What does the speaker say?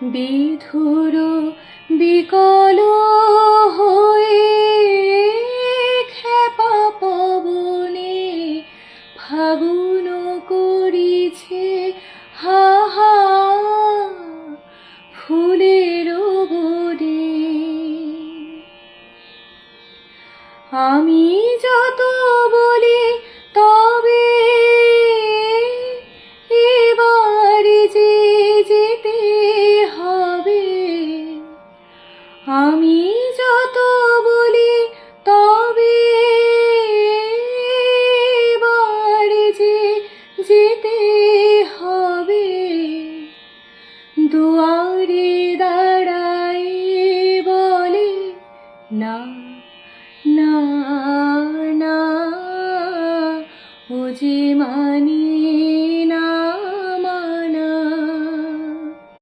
বিধুর বিকল হয়ে খেপা পবনে ফাগুন করিছে হাহা ফুলের বনে। আমি যত বলি তবে এবার যে যেতে হবে, আমি যত বলি তবে এবার যে যেতে হবে। দুয়ারে